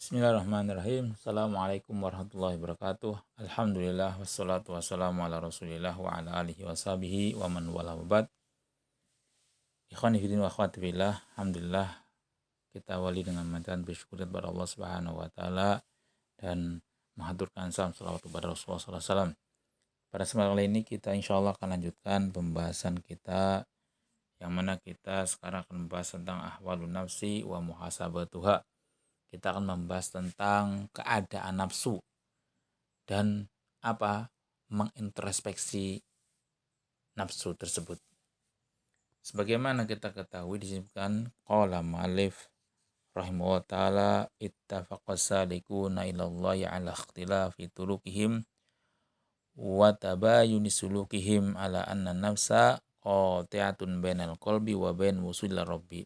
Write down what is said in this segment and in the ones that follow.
Bismillahirrahmanirrahim. Assalamualaikum warahmatullahi wabarakatuh. Alhamdulillah wassalatu wassalamu ala Rasulillah wa ala alihi washabihi wa man wala wabad. Ikhwani fillah wa akhwati fillah. Alhamdulillah kita awali dengan mantan bersyukur kepada Allah Subhanahu wa taala dan menghaturkan salam salawat kepada Rasulullah sallallahu alaihi wasallam. Pada kesempatan kali ini kita insyaallah akan lanjutkan pembahasan kita yang mana kita sekarang akan membahas tentang ahwalun nafsi wa muhasabatuha. Kita akan membahas tentang keadaan nafsu dan mengintrospeksi nafsu tersebut. Sebagaimana kita ketahui disebutkan qala ma'alif rahimahullah ta'ala ittafaqas salikuna ilallahi ala ikhtilafi turukihim wa tabayuni sulukihim ala anna nafsa qati'atun bainal qalbi wa bain wusul rabbi.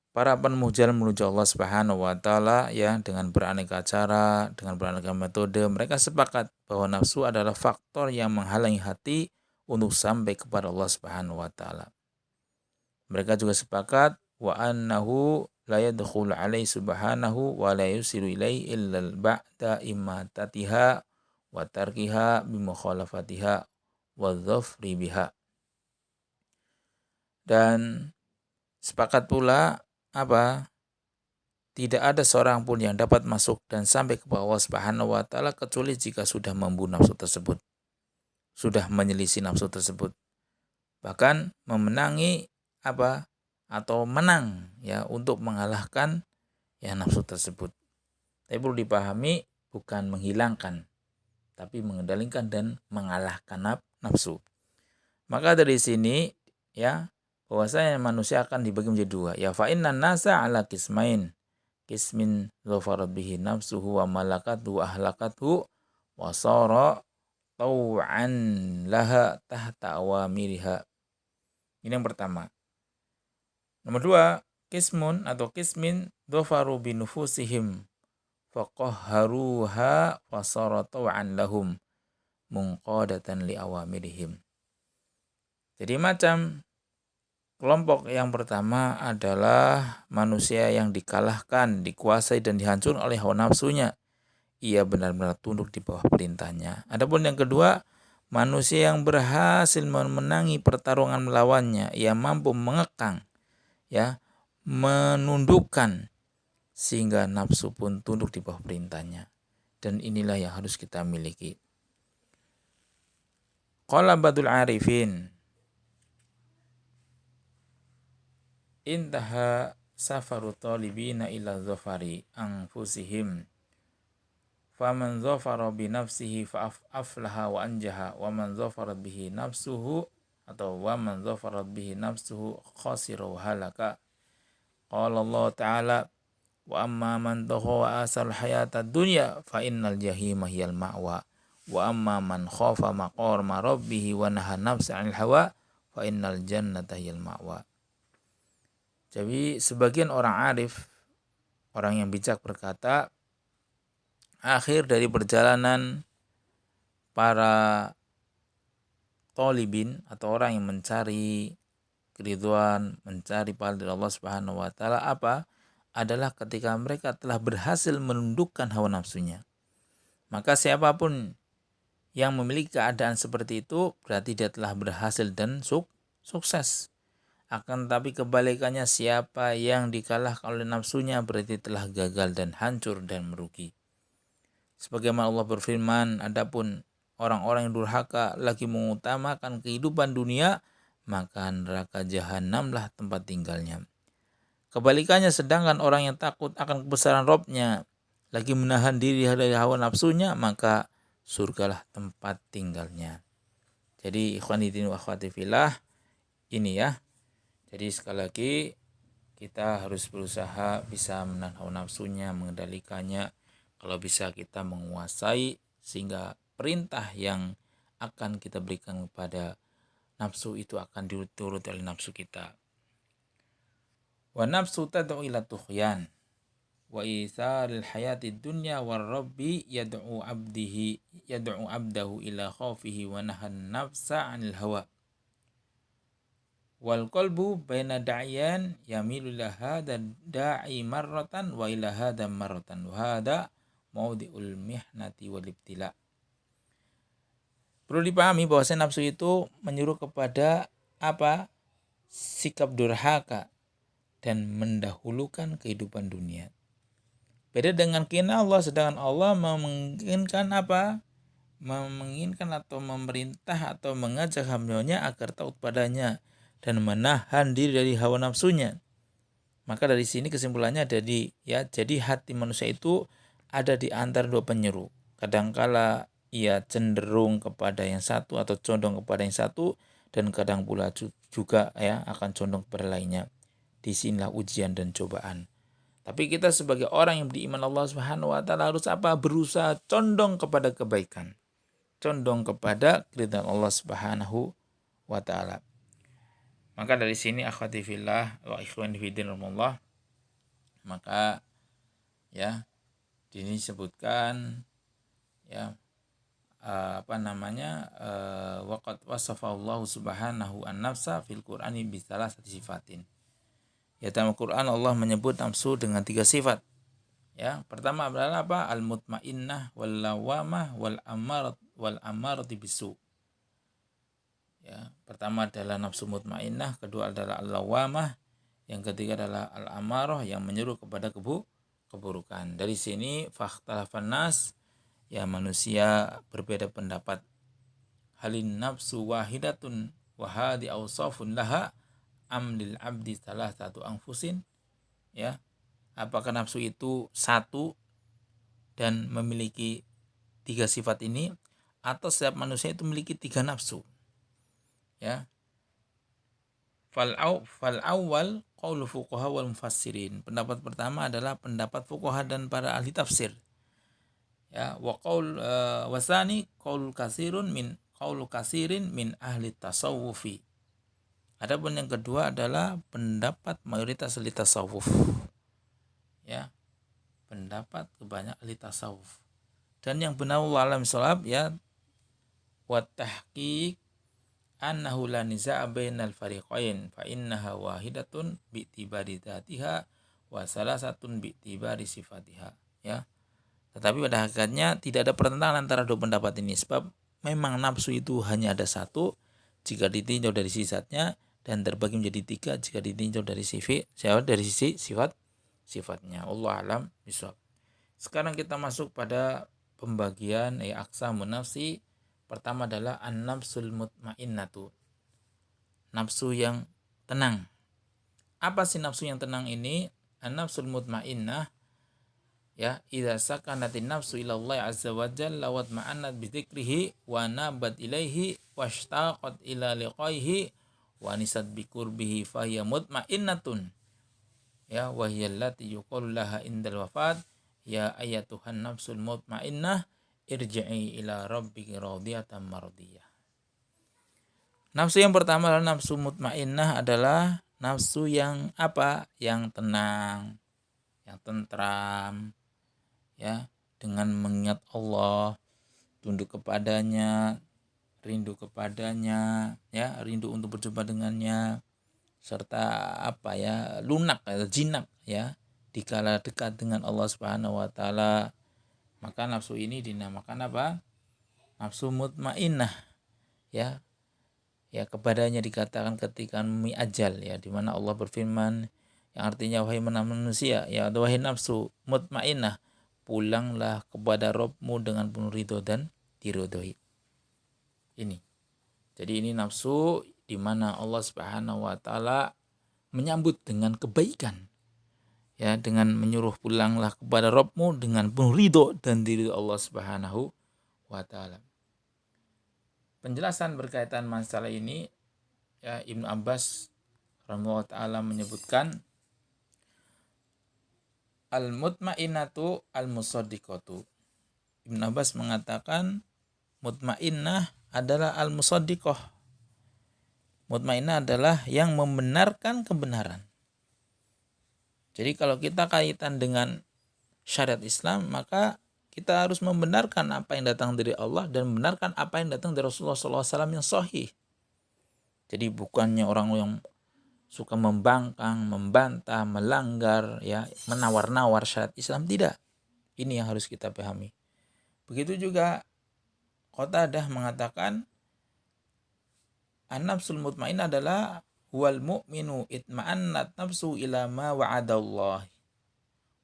Para penempuh jalan menuju Allah Subhanahu wa taala ya dengan beraneka cara, dengan beraneka metode, mereka sepakat bahwa nafsu adalah faktor yang menghalangi hati untuk sampai kepada Allah Subhanahu wa taala. Mereka juga sepakat wa annahu la yadkhulu alaihi subhanahu wa la yusiru ilaihi illa ba'da imatatiha wa tarkiha bi mukhalafatiha wa dhafri biha. Dan sepakat pula tidak ada seorang pun yang dapat masuk dan sampai kepada Allah Subhanahu wa taala kecuali jika sudah membunuh nafsu tersebut, sudah menyelisih nafsu tersebut. Bahkan memenangi atau menang ya untuk mengalahkan ya nafsu tersebut. Tapi perlu dipahami bukan menghilangkan, tapi mengendalikan dan mengalahkan nafsu. Maka dari sini ya bahwasanya manusia akan dibagi menjadi dua. Ya fa innan nasa ala qismain. Qismin zafarat bihi nafsuhu wa malakatuhu ahlakatuhu wa sara taw'an laha tahta awamiriha. Ini yang pertama. Nomor dua, qismun atau qismin zafaru bi nufusihim faqahharuha wa sara taw'an lahum munqadatan li awamirihim. Jadi macam kelompok yang pertama adalah manusia yang dikalahkan, dikuasai dan dihancurkan oleh hawa nafsunya. Ia benar-benar tunduk di bawah perintahnya. Adapun yang kedua, manusia yang berhasil memenangi pertarungan melawannya. Ia mampu mengekang, menundukkan sehingga nafsu pun tunduk di bawah perintahnya. Dan inilah yang harus kita miliki. Qala badul arifin intaha safaru talibina ila zafari anfusihim faman zafara bi nafsihi fa aflaha wa anjaha wa man zafara bihi nafsuhu atau wa man zafara bihi nafsuhu khasira wa halaka. Qala Allah ta'ala wa amma man tagha wa asal hayata dunya fa innal jahima hiyal ma'wa wa amma man khafa maqama rabbih wa naha nafsa 'anil hawa fa innal jannata hiyal ma'wa. Jadi sebagian orang arif, orang yang bijak berkata, akhir dari perjalanan para tolibin atau orang yang mencari keridhaan, mencari pahala dari Allah Subhanahu wa taala adalah ketika mereka telah berhasil menundukkan hawa nafsunya. Maka siapapun yang memiliki keadaan seperti itu berarti dia telah berhasil dan sukses. Akan tetapi kebalikannya, siapa yang dikalahkan oleh nafsunya berarti telah gagal dan hancur dan merugi. Sebagaimana Allah berfirman, adapun orang-orang yang durhaka lagi mengutamakan kehidupan dunia, maka neraka jahanamlah tempat tinggalnya. Kebalikannya, sedangkan orang yang takut akan kebesaran Rabb-nya lagi menahan diri dari hawa nafsunya, maka surgalah tempat tinggalnya. Jadi ikhwani wa akhwati fillah, ini ya. Jadi sekali lagi kita harus berusaha bisa menahan hawa nafsunya, mengendalikannya. Kalau bisa kita menguasai sehingga perintah yang akan kita berikan kepada nafsu itu akan dituruti oleh nafsu kita. Wa nafsu tad'u ila tughyan wa isaril hayatid dunya war rabbi yad'u abdahu ila khaufihi wa nahan nafsa 'anil hawa. Wal qalbu baina da'iyan yamilu ila hadha da'i marratan wa ila hadha marratan wa hadha maudi'ul mihnati wal ibtila. Perlu dipahami bahwa nafsu itu menyuruh kepada apa? Sikap durhaka dan mendahulukan kehidupan dunia. Beda dengan keinginan Allah, sedangkan Allah menginginkan apa? Menginginkan atau memerintah atau mengajak hambanya agar taat padanya dan menahan diri dari hawa nafsunya. Maka dari sini kesimpulannya jadi hati manusia itu ada di antara dua penyeru. Kadangkala ia cenderung kepada yang satu atau condong kepada yang satu, dan kadang pula juga akan condong kepada lainnya. Disinilah ujian dan cobaan. Tapi kita sebagai orang yang beriman Allah Subhanahu wa taala harus apa? Berusaha condong kepada kebaikan. Condong kepada keridhaan Allah Subhanahu wa taala. Maka dari sini akhwati fillah wa ikhwani fi din rahimahullah, maka ini disebutkan waqad wasafa Allah Subhanahu an-nafsa fil Qur'ani bi salasati sifatin. Dalam Al-Qur'an Allah menyebut nafsu dengan 3 sifat. Pertama adalah apa? Al-mutmainnah wal lawamah wal ammarati bisu. Pertama adalah nafsu mutmainnah, kedua adalah al-lawamah, yang ketiga adalah al-amarah yang menyuruh kepada keburukan. Dari sini fakhtalafan nas, manusia berbeda pendapat. Halin nafsu wahidatun wa hadi awsafun laha amlil abdi salah satu anfusin. Apakah nafsu itu satu dan memiliki 3 sifat ini, atau setiap manusia itu memiliki 3 nafsu? Fal awal qaulu fuqaha wal mufassirin. Pendapat pertama adalah pendapat fuqaha dan para ahli tafsir. Wa qaul wasani qaulu kasirin min ahli tasawufi. Adapun yang kedua adalah pendapat mayoritas ahli tasawuf. Pendapat kebanyakan ahli tasawuf. Dan yang benar wallahu a'lam bishawab, wa tahqiq annahu la niza'a bainal fariqain fa innaha wahidatun bi'tibari dzatiha wa salasatun bi'tibari sifatiha. Tetapi pada hakikatnya tidak ada pertentangan antara dua pendapat ini, sebab memang nafsu itu hanya ada satu jika ditinjau dari sifatnya, dan terbagi menjadi 3 jika ditinjau dari sisi sifatnya. Allah alam bishawab. Sekarang kita masuk pada pembagian aqsamun nafsi. Pertama adalah an-nafsul mutmainnatu, nafsu yang tenang. Apa sih nafsu yang tenang ini? An-nafsul mutmainnah idza sakanatin nafsu ila Allah azza wa jalla wa ma'annat bi dzikrihi wa nabat ilaihi washtaqat ila liqaihi wa nisat bi qurbihi fa hiya mutmainnatun. Wa hiya allati yuqalu laha indal wafat ya ayyatuhan nafsul mutmainnah irji'i ila rabbiki radiyatan mardiyah. Nafsu yang pertama adalah nafsu mutmainnah, adalah nafsu yang apa? Yang tenang, yang tentram, dengan mengingat Allah, tunduk kepadanya, rindu kepadanya, rindu untuk berjumpa dengannya, serta lunak atau jinak dikala dekat dengan Allah Subhanahu wa taala. Maka nafsu ini dinamakan apa? Nafsu mutmainnah. Kepadanya dikatakan ketika mi ajal, di mana Allah berfirman yang artinya wahai manusia, wahai nafsu mutmainnah, pulanglah kepada Rabbmu dengan penuh ridho dan diridhoi. Jadi ini nafsu di mana Allah Subhanahu wa taala menyambut dengan kebaikan. Dengan menyuruh pulanglah kepada Rabbmu dengan penuh ridho dan diri Allah Subhanahu wa taala. Penjelasan berkaitan masalah ini, Ibnu Abbas rahimahullah taala menyebutkan al-mutmainnatu al-musaddiqatu. Ibnu Abbas mengatakan mutmainnah adalah al-musaddiqah. Mutmainnah adalah yang membenarkan kebenaran. Jadi kalau kita kaitan dengan syariat Islam, maka kita harus membenarkan apa yang datang dari Allah dan membenarkan apa yang datang dari Rasulullah SAW yang sahih. Jadi bukannya orang yang suka membangkang, membantah, melanggar, ya, menawar-nawar syariat Islam, tidak. Ini yang harus kita pahami. Begitu juga Qatadah mengatakan an-nafsul mutmainnah adalah wal mu'minu itma'annat nafsu ila ma wa'adallah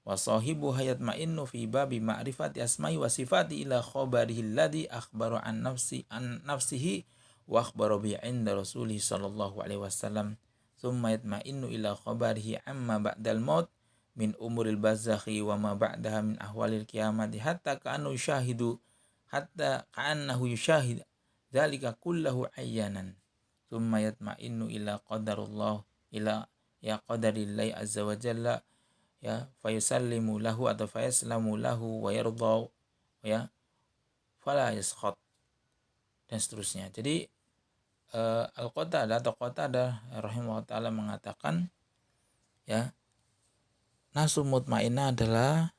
wa sahibu yatma'innu fi babi ma'rifati asma'i wa sifati ila khabarihi alladhi akhbaru an nafsihi wa akhbaru bi 'inda rasulih sallallahu alaihi wasallam thumma yatma'innu ila khabarihi amma ba'dal maut min umuril barzakhi wa ma ba'daha min ahwalil qiyamati hatta ka'annahu yushahid dzalika kullahu ayyanan thumma yatma'innu ila qadarullah ila ya qadarillahi azza wa jalla, ya, fayusallimu lahu atau fayaslamu lahu wa yardha, ya, fala yaskhat, dan seterusnya. Jadi Al-Qatadah atau Qatadah rahimahullah ta'ala mengatakan, ya, nafsu mutmainnah adalah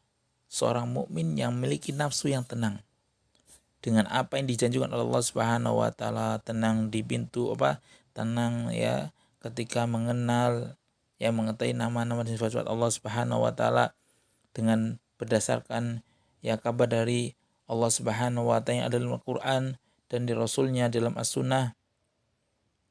seorang mukmin yang memiliki nafsu yang tenang dengan apa yang dijanjikan oleh Allah Subhanahu wa taala, tenang di pintu tenang, ya, ketika mengenal, ya, mengetahui nama-nama dan sifat-sifat Allah Subhanahu wa taala dengan berdasarkan, ya, kabar dari Allah Subhanahu wa taala yang ada dalam Al-Qur'an dan di Rasulnya dalam As-Sunnah,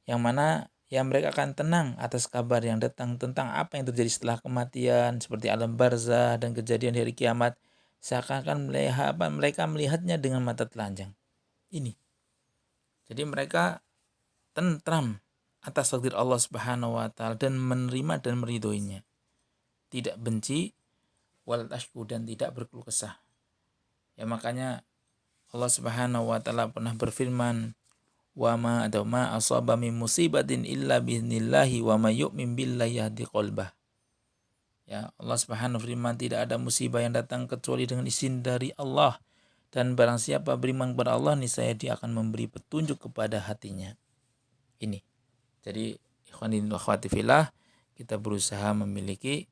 yang mana, ya, mereka akan tenang atas kabar yang datang tentang apa yang terjadi setelah kematian seperti alam barzah dan kejadian hari kiamat, seakan-akan mereka melihatnya dengan mata telanjang. Ini. Jadi mereka tentram atas takdir Allah Subhanahu wa taala dan menerima dan meridhoinya. Tidak benci wal tashku dan tidak berkeluh kesah. Ya, makanya Allah Subhanahu wa taala pernah berfirman, wa ma asaba min musibatin illa bi'idznillah wa may yu'min billahi yahdi qalbah. Ya, Allah Subhanahu firman, tidak ada musibah yang datang kecuali dengan izin dari Allah, dan barang siapa beriman kepada Allah niscaya dia akan memberi petunjuk kepada hatinya. Ini. Jadi ikhwanin wa akhwati fillah, kita berusaha memiliki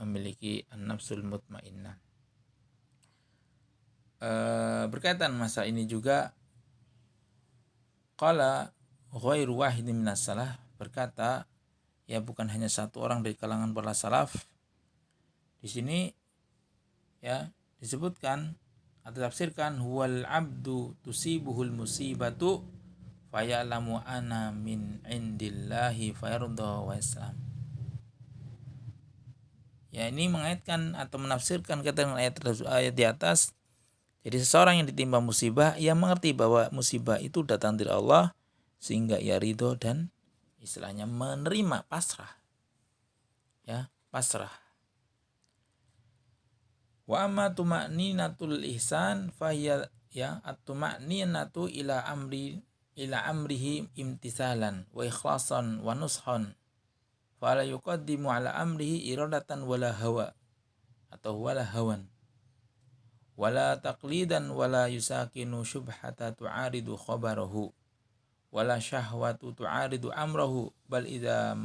memiliki an-nafsul mutmainnah. Berkaitan masa ini juga, qala ghairu wahidin minas salaf, berkata, ya, bukan hanya satu orang dari kalangan para salaf. Di sini, ya, disebutkan atau tafsirkan, huwal abdu tusibuhul musibatu faya'lamu ana min indillahi fayarda wa islam. Ya, ini mengaitkan atau menafsirkan kata dengan ayat di atas. Jadi seseorang yang ditimpa musibah, ia mengerti bahwa musibah itu datang dari Allah, sehingga ia ridho dan istilahnya menerima, pasrah. Ya, pasrah. Wa amma tuma'ninatul ihsan fahiya, ya, at-tuma'ninatu ila amrihi imtisalan wa ikhlasan wa nushan fala yuqaddimu ala amrihi iradatan wala hawa atau wala hawan wala taqlidan wala yusakinu syubhata tu'aridu khabarahu wala syahwatu tu'aridu amrahu bal idza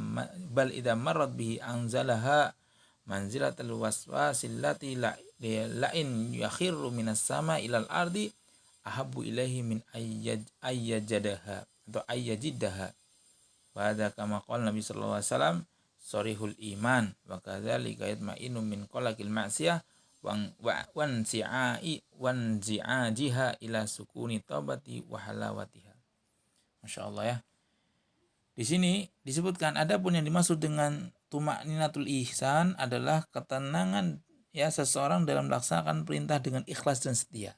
marrat bihi anzalaha manzilatal waswasil lati la'in yakhirru minas sama ilal ardi ahabbu ilaihi min ayyajadaha atau ayyajiddaha. Wa hadza kama qala Nabi sallallahu alaihi wasallam sarihul iman wa kadzalika yatma'innu min qalaqil ma'siyah wanzi'ajiha ila sukuni taubati wa halawatiha. Masya Allah, ya. Di sini disebutkan adapun yang dimaksud dengan tuma'ninatul ihsan adalah ketenangan, ya, seseorang dalam melaksanakan perintah dengan ikhlas dan setia.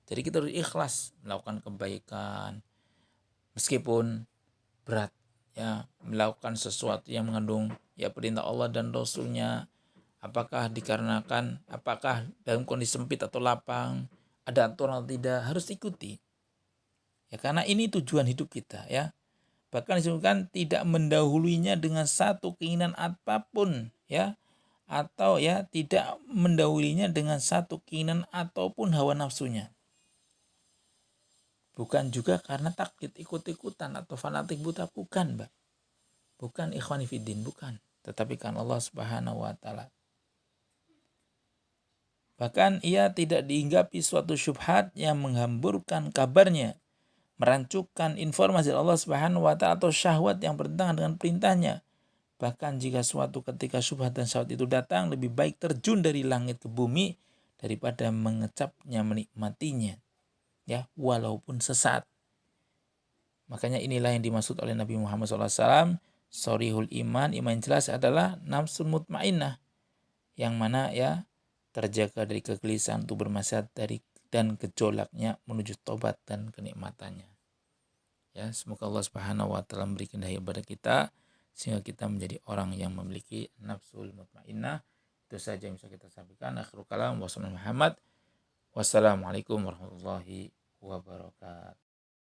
Jadi kita harus ikhlas melakukan kebaikan meskipun berat, ya, melakukan sesuatu yang mengandung, ya, perintah Allah dan Rasulnya, apakah dalam kondisi sempit atau lapang, ada aturan atau tidak, harus ikuti. Ya, karena ini tujuan hidup kita, ya. Bahkan disebutkan tidak mendahuluinya dengan satu keinginan apapun, ya, atau, ya, tidak mendahuluinya dengan satu keinginan ataupun hawa nafsunya. Bukan juga karena taklid, ikut-ikutan atau fanatik buta, bukan, Mbak. Bukan, ikhwani fiddin, bukan. Tetapi karena Allah Subhanahu wa taala. Bahkan ia tidak dihinggapi suatu syubhat yang menghamburkan kabarnya, merancukan informasi dari Allah Subhanahu wa taala atau syahwat yang bertentangan dengan perintahnya. Bahkan jika suatu ketika syubhat dan syahwat itu datang, lebih baik terjun dari langit ke bumi daripada mengecapnya, menikmatinya, ya, walaupun sesaat. Makanya inilah yang dimaksud oleh Nabi Muhammad SAW. Sorihul iman, iman yang jelas adalah nafsun mutmainnah, yang mana ya terjaga dari kegelisahan untuk bermaksiat dari dan gejolaknya menuju tobat dan kenikmatannya. Ya, semoga Allah Subhanahu wa taala memberikan hidayah kepada kita sehingga kita menjadi orang yang memiliki nafsul mutmainnah. Itu saja yang bisa kita sampaikan. Akhirul kalam, wassalamualaikum warahmatullahi wabarakatuh.